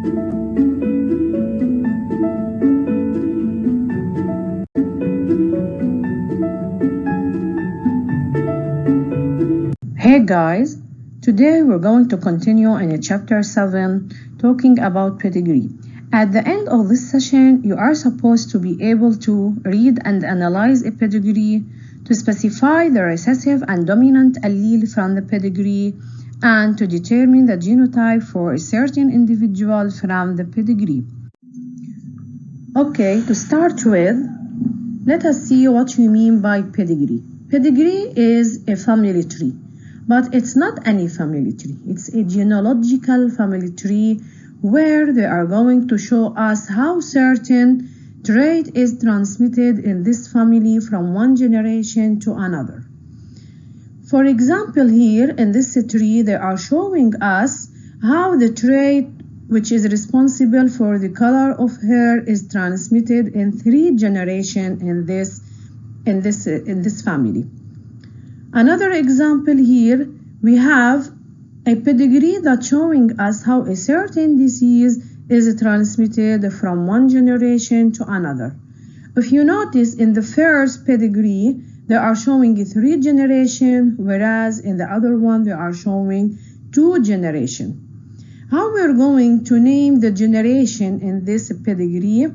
Hey guys, today we're going to continue in chapter 7 talking about pedigree. At the end of this session, you are supposed to be able to read and analyze a pedigree, to specify the recessive and dominant allele from the pedigree, and to determine the genotype for a certain individual from the pedigree. Okay, to start with, let us see what we mean by pedigree. Pedigree is a family tree. But it's not any family tree. It's a genealogical family tree where they are going to show us how certain trait is transmitted in this family from one generation to another. For example, here in this tree, they are showing us how the trait which is responsible for the color of hair is transmitted in 3 generations in this family. Another example here, we have a pedigree that's showing us how a certain disease is transmitted from one generation to another. If you notice in the first pedigree, they are showing 3 generations, whereas in the other one, they are showing 2 generations. How we're going to name the generation in this pedigree?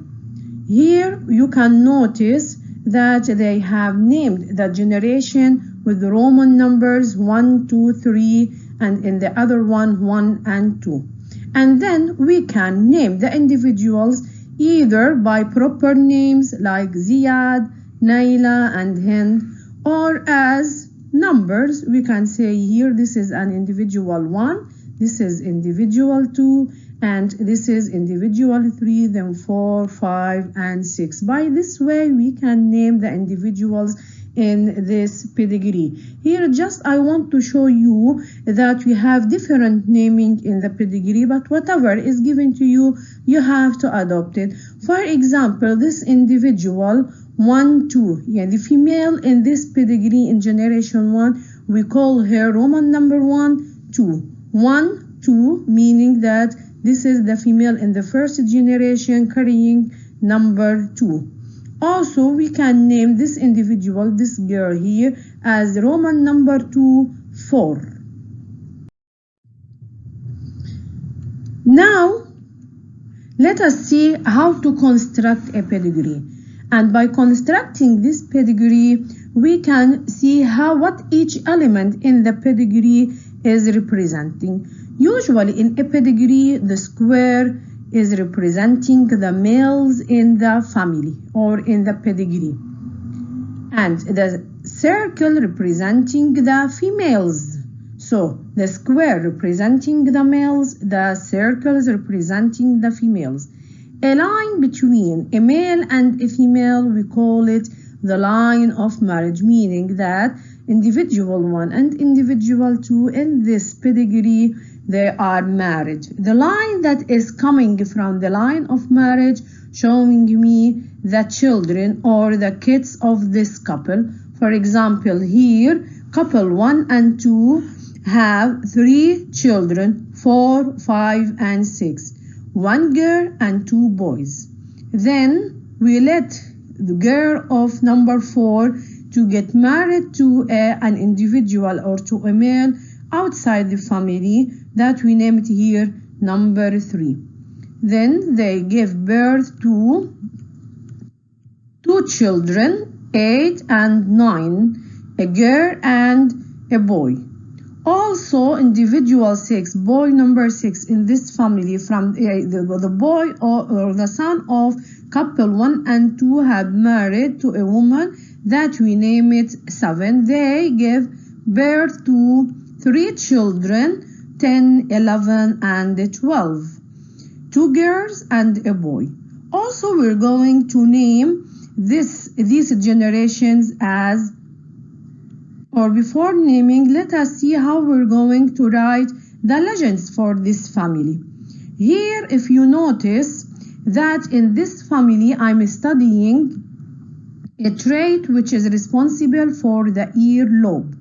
Here you can notice that they have named the generation with the Roman numbers 1, 2, 3, and in the other one 1 and 2. And then we can name the individuals either by proper names like Ziyad, Naila, and Hind, or as numbers. We can say here this is an individual 1, this is individual 2, and this is individual 3, then 4, 5, and 6. By this way, we can name the individuals in this pedigree. Here just I want to show you that we have different naming in the pedigree, but whatever is given to you, you have to adopt it. For example, this individual 1, 2, the female in this pedigree in generation 1, we call her Roman number 1, 2. 1, 2, meaning that this is the female in the first generation carrying number 2. Also, we can name this individual, this girl here, as Roman number 2, 4. Now, let us see how to construct a pedigree. And by constructing this pedigree, we can see what each element in the pedigree is representing. Usually in a pedigree, the square is representing the males in the family or in the pedigree, and the circle representing the females. So the square representing the males, the circles representing the females. A line between a male and a female, we call it the line of marriage, meaning that individual 1 and individual 2 in this pedigree, they are married. The line that is coming from the line of marriage showing me the children or the kids of this couple. For example, here, couple 1 and 2 have 3 children, 4, 5, and 6. 1 girl and 2 boys. Then we let the girl of number 4 to get married to an individual or to a male outside the family that we named here number 3. Then they give birth to 2 children, 8 and 9, a girl and a boy. Also, individual 6, boy number 6 in this family, from the boy or the son of couple 1 and 2 have married to a woman that we name it 7. They give birth to 3 children, 10, 11, and 12. 2 girls and a boy. Also, we're going to name these generations as, or before naming, let us see how we're going to write the legends for this family. Here, if you notice that in this family, I'm studying a trait which is responsible for the earlobe,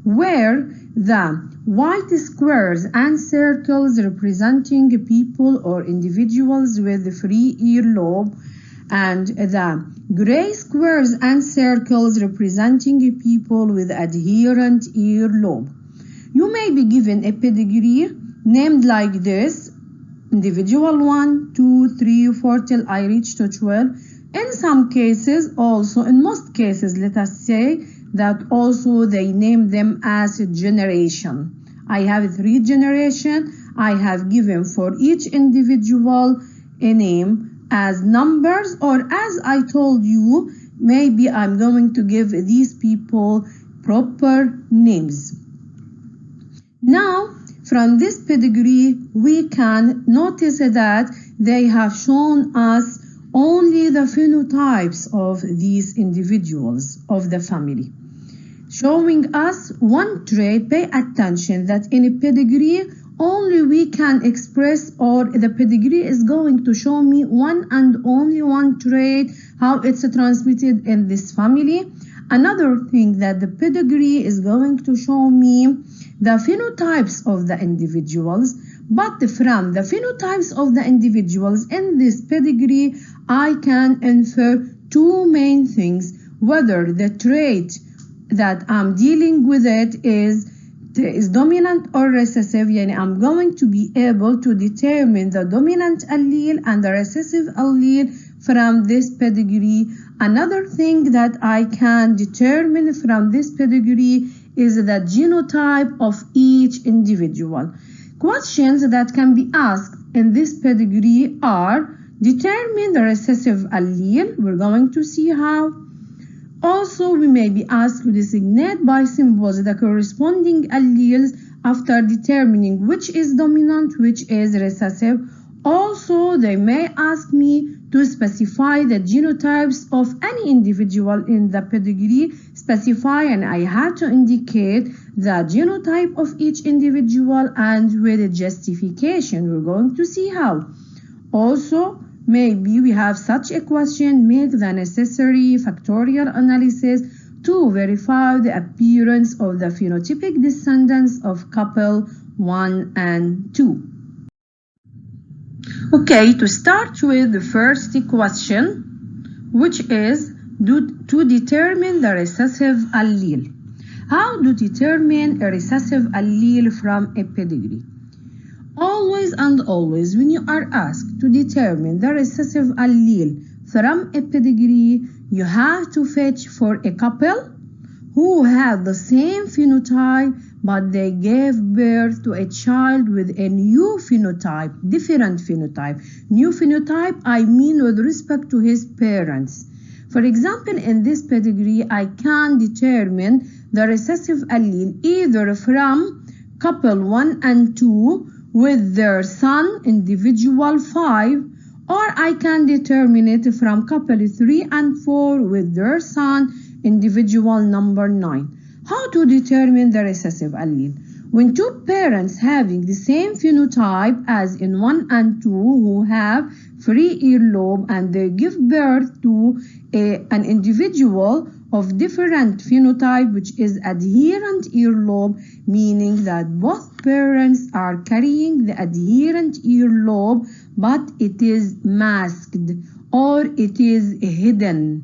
where the white squares and circles representing people or individuals with free earlobe, and the gray squares and circles representing people with adherent earlobe. You may be given a pedigree named like this: individual 1, 2, 3, 4 till I reach to 12. In some cases, also in most cases, let us say that also they name them as a generation. I have 3 generations. I have given for each individual a name as numbers, or as I told you, maybe I'm going to give these people proper names. Now, from this pedigree, we can notice that they have shown us only the phenotypes of these individuals of the family, showing us one trait. Pay attention that in a pedigree, only we can express, or the pedigree is going to show me one and only one trait, how it's transmitted in this family. Another thing that the pedigree is going to show me the phenotypes of the individuals, but from the phenotypes of the individuals in this pedigree, I can infer 2 main things: whether the trait that I'm dealing with it is dominant or recessive. Yani I'm going to be able to determine the dominant allele and the recessive allele from this pedigree. Another thing that I can determine from this pedigree is the genotype of each individual. Questions that can be asked in this pedigree are: determine the recessive allele. We're going to see how. Also, we may be asked to designate by symbols the corresponding alleles after determining which is dominant, which is recessive. Also, they may ask me to specify the genotypes of any individual in the pedigree, and I had to indicate the genotype of each individual and with a justification. We're going to see how. Also, maybe we have such a question: make the necessary factorial analysis to verify the appearance of the phenotypic descendants of couple 1 and 2. Okay, to start with the first question, which is to determine the recessive allele. How to determine a recessive allele from a pedigree? Always and always, when you are asked to determine the recessive allele from a pedigree, you have to fetch for a couple who have the same phenotype, but they gave birth to a child with a new phenotype, different phenotype. New phenotype, I mean with respect to his parents. For example, in this pedigree, I can determine the recessive allele either from couple 1 and 2 with their son, individual 5, or I can determine it from couple 3 and 4 with their son, individual number 9. How to determine the recessive allele? When 2 parents having the same phenotype as in 1 and 2 who have free earlobe and they give birth to an individual of different phenotype, which is adherent earlobe, meaning that both parents are carrying the adherent earlobe, but it is masked or it is hidden.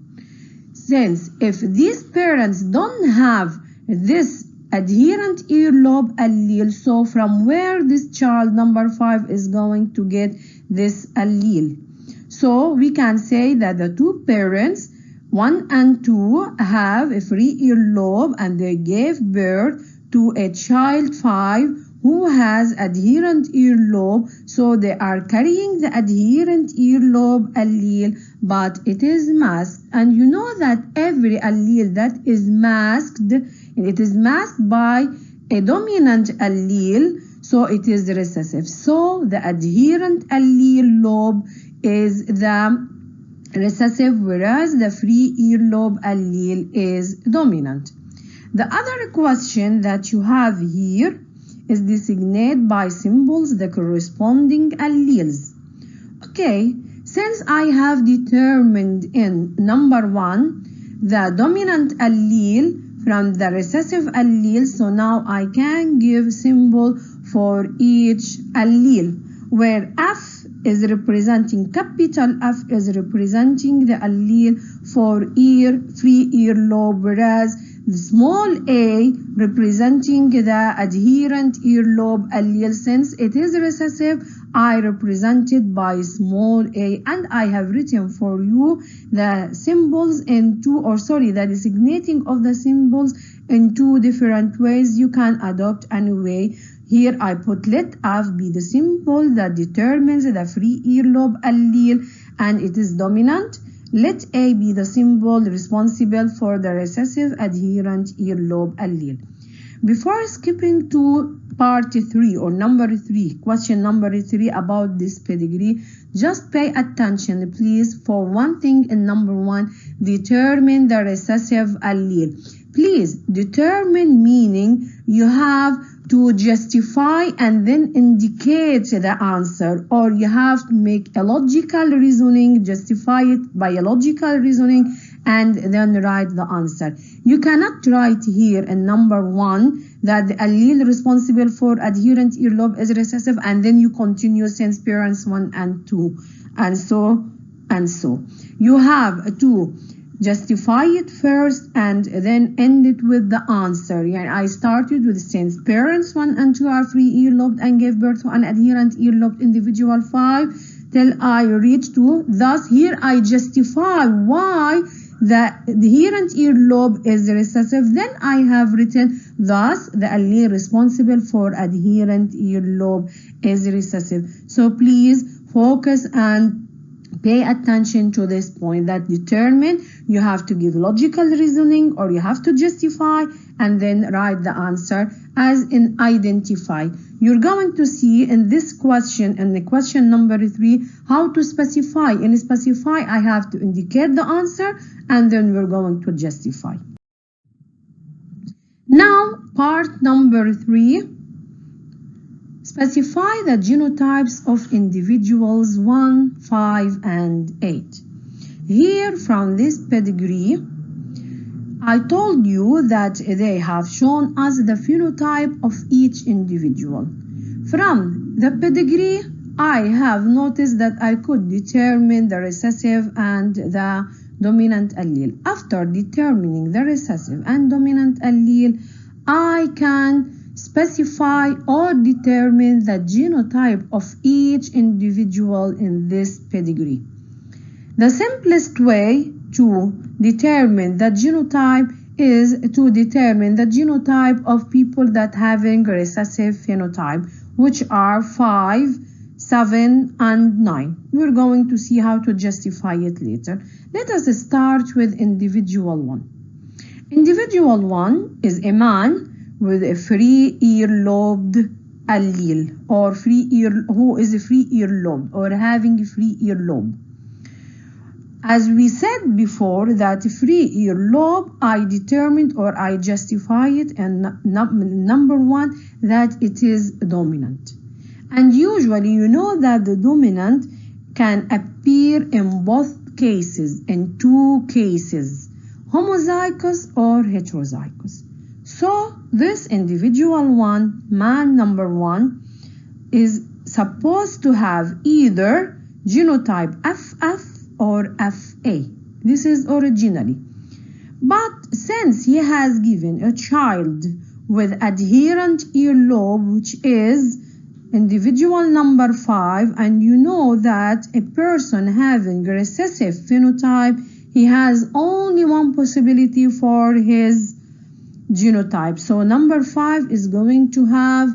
Since if these parents don't have this adherent earlobe allele, so from where this child number 5 is going to get this allele? So we can say that the 2 parents 1 and 2 have a free earlobe and they gave birth to a child 5 who has adherent earlobe, so they are carrying the adherent earlobe allele, but it is masked. And you know that every allele that is masked, it is masked by a dominant allele, so it is recessive. So the adherent allele lobe is the recessive, whereas the free earlobe allele is dominant. The other question that you have here is designate by symbols the corresponding alleles. Okay, since I have determined in number 1 the dominant allele from the recessive allele. So now I can give symbol for each allele, where F is representing, capital F is representing the allele for free earlobe, whereas the small a representing the adherent earlobe allele. Since it is recessive, I represented by small a, and I have written for you the symbols the designating of the symbols in two different ways. You can adopt any way. Here I put let F be the symbol that determines the free earlobe allele and it is dominant. Let A be the symbol responsible for the recessive adherent earlobe allele. Before skipping to part 3 or number 3, question number 3 about this pedigree, just pay attention please for one thing. In number 1, determine the recessive allele. Please determine meaning you have to justify and then indicate the answer, or you have to make a logical reasoning, justify it by a logical reasoning, and then write the answer. You cannot write here in number 1 that the allele responsible for adherent earlobe is recessive and then you continue since parents 1 and 2 and so. You have to justify it first and then end it with the answer. I started with since parents 1 and 2 are free earlobed and gave birth to an adherent earlobed individual 5 till I reach to, thus here I justify why the adherent earlobe is recessive. Then I have written thus the allele responsible for adherent earlobe is recessive. So please focus and pay attention to this point, that determine, you have to give logical reasoning or you have to justify and then write the answer as in identify. You're going to see in this question, in the question number 3, how to specify. In specify, I have to indicate the answer and then we're going to justify. Now, part number 3. Specify the genotypes of individuals 1, 5, and 8. Here from this pedigree, I told you that they have shown us the phenotype of each individual. From the pedigree, I have noticed that I could determine the recessive and the dominant allele. After determining the recessive and dominant allele, I can specify or determine the genotype of each individual in this pedigree. The simplest way to determine the genotype is to determine the genotype of people that having recessive phenotype, which are 5, 7, and 9. We're going to see how to justify it later. Let us start with individual 1. Individual 1 is a man with a free earlobed allele, or who is a free earlobe or having a free earlobe. As we said before, that free earlobe I determined or I justify it, and number 1 that it is dominant. And usually you know that the dominant can appear in both cases, in 2 cases, homozygous or heterozygous. So this individual 1, man number 1, is supposed to have either genotype FF or FA. This is originally. But since he has given a child with adherent earlobe, which is individual number 5, and you know that a person having recessive phenotype, he has only one possibility for his genotype. So number 5 is going to have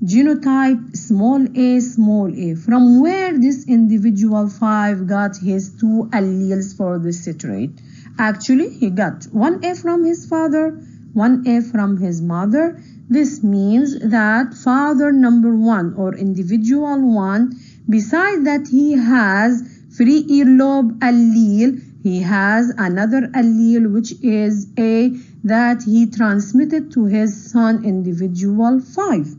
genotype small a, from where this individual 5 got his 2 alleles for this trait. Actually, he got 1A from his father, 1A from his mother. This means that father number 1 or individual 1, besides that he has free earlobe allele, he has another allele which is A, that he transmitted to his son individual 5.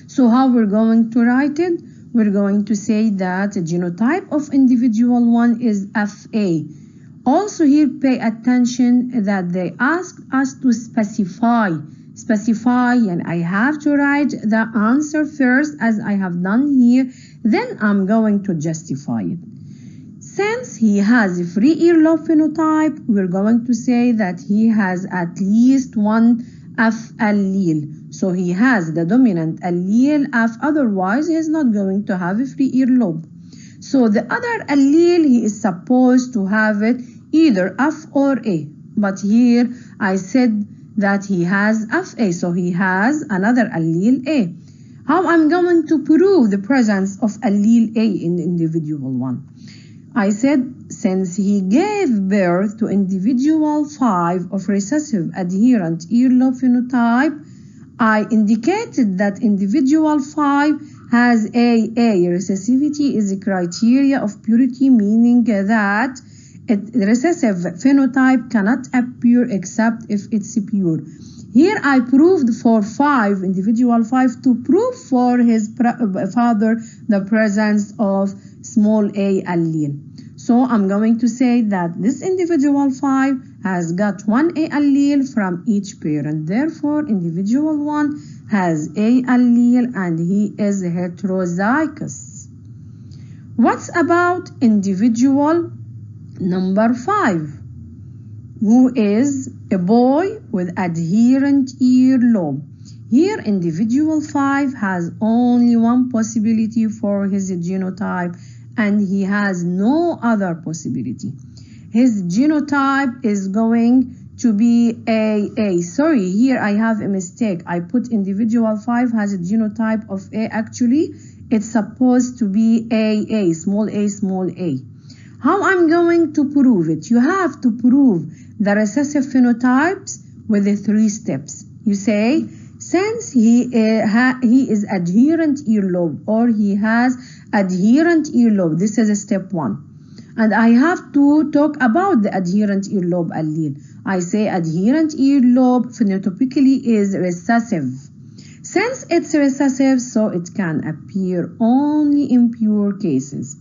So how we're going to write it? We're going to say that the genotype of individual 1 is FA, Also here pay attention that they ask us to specify, and I have to write the answer first as I have done here, then I'm going to justify it. Since he has a free earlobe phenotype, we're going to say that he has at least one F allele. So he has the dominant allele F, otherwise he is not going to have a free earlobe. So the other allele, he is supposed to have it either F or A. But here I said that he has FA, so he has another allele A. How I'm going to prove the presence of allele A in the individual one? I said since he gave birth to individual 5 of recessive adherent earlobe phenotype, I indicated that individual 5 has AA. Recessivity is a criteria of purity, meaning that the recessive phenotype cannot appear except if it's pure. Here I proved for 5, individual 5, to prove for his father the presence of small a allele. So I'm going to say that this individual 5 has got one A allele from each parent. Therefore, individual 1 has A allele and he is heterozygous. What's about individual number 5, who is a boy with adherent earlobe? Here, individual 5 has only one possibility for his genotype, and he has no other possibility. His genotype is going to be AA. Sorry, here I have a mistake. I put individual 5 has a genotype of A. Actually, it's supposed to be AA, small a, small a. How I'm going to prove it? You have to prove the recessive phenotypes with the 3 steps. You say, since he is adherent earlobe, or he has adherent earlobe, this is step 1. And I have to talk about the adherent earlobe allele. I say adherent earlobe phenotypically is recessive. Since it's recessive, so it can appear only in pure cases.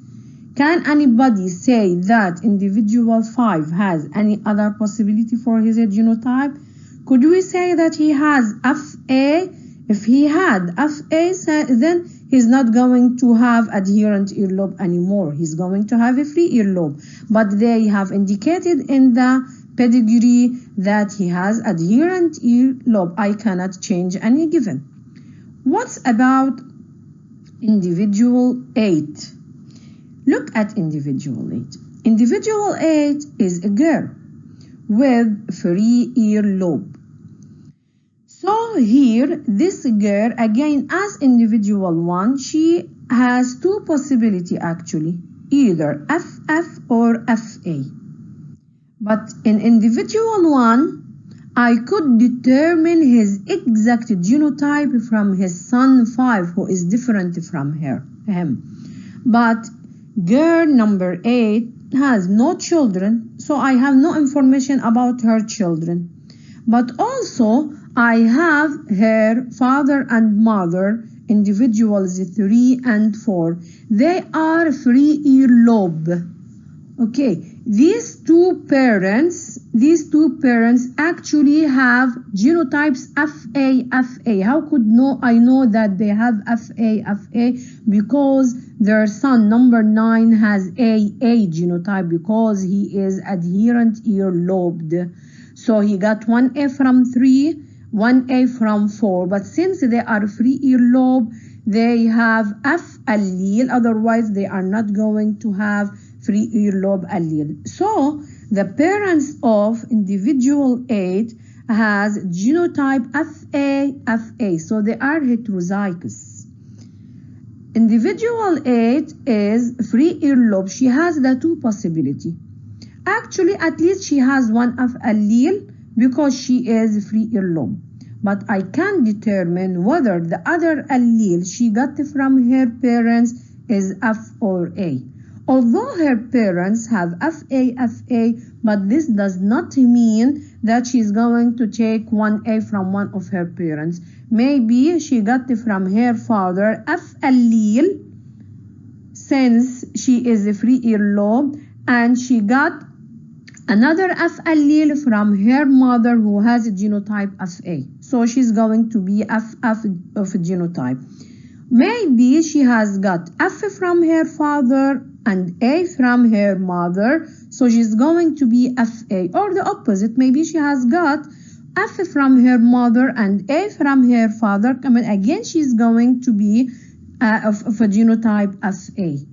Can anybody say that individual 5 has any other possibility for his genotype? Could we say that he has FA? If he had FA, then he's not going to have adherent earlobe anymore. He's going to have a free earlobe. But they have indicated in the pedigree that he has adherent earlobe. I cannot change any given. What's about individual 8? Look at individual 8. Individual 8 is a girl with free earlobe. So here, this girl, again as individual 1, she has 2 possibilities actually, either FF or FA. But in individual 1, I could determine his exact genotype from his son 5, who is different from him. But girl number 8 has no children, so I have no information about her children. But also, I have her father and mother, individuals 3 and 4. They are free earlobe. Okay, these two parents actually have genotypes FA. How could I know that they have FA? Because their son number 9 has AA genotype, because he is adherent earlobed. So he got 1A from 3, 1A from 4. But since they are free earlobe, they have F allele. Otherwise, they are not going to have free earlobe allele. So the parents of individual 8 has genotype FA. So they are heterozygous. Individual 8 is free earlobe. She has the 2 possibility. Actually, at least she has one F allele because she is free earlobe. But I can determine whether the other allele she got from her parents is F or A. Although her parents have FA, but this does not mean that she's going to take 1A from one of her parents. Maybe she got from her father F allele, since she is a free earlobe, and she got another F allele from her mother who has a genotype FA. So she's going to be FF of genotype. Maybe she has got F from her father and A from her mother, so she's going to be FA. Or the opposite, maybe she has got F from her mother and A from her father. Again, she's going to be of a genotype FA.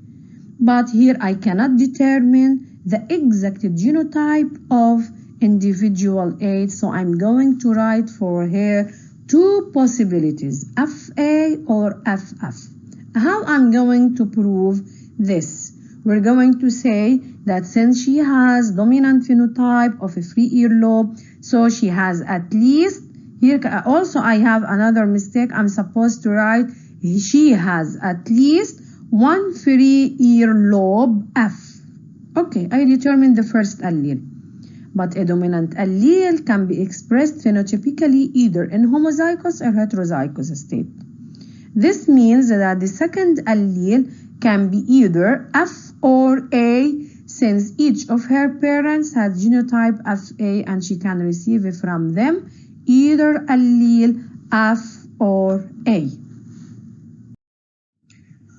But here I cannot determine the exact genotype of individual 8, so I'm going to write for her two possibilities, FA or FF. How I'm going to prove this? We're going to say that since she has dominant phenotype of a free earlobe, so she has at least, here also I have another mistake, I'm supposed to write she has at least one free earlobe F. Okay, I determined the first allele. But a dominant allele can be expressed phenotypically either in homozygous or heterozygous state. This means that the second allele can be either F or A, since each of her parents has genotype FA and she can receive from them either allele F or A.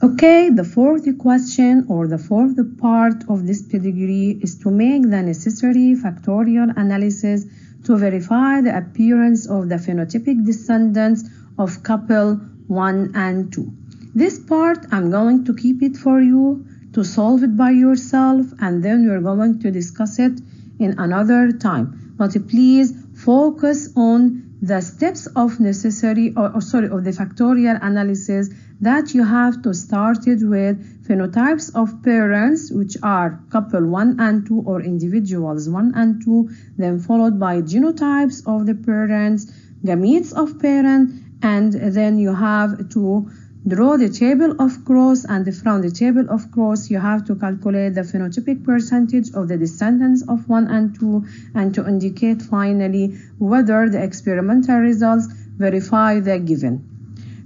Okay, the fourth question or the fourth part of this pedigree is to make the necessary factorial analysis to verify the appearance of the phenotypic descendants of couple 1 and 2. This part I'm going to keep it for you to solve it by yourself, and then we're going to discuss it in another time. But please focus on the steps of necessary of the factorial analysis that you have to start it with phenotypes of parents, which are couple 1 and 2 or individuals 1 and 2, then followed by genotypes of the parents, gametes of parent, and then you have to draw the table of cross, and from the table of cross you have to calculate the phenotypic percentage of the descendants of 1 and 2, and to indicate finally whether the experimental results verify the given.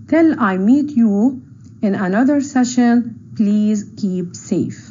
Till I meet you in another session, please keep safe.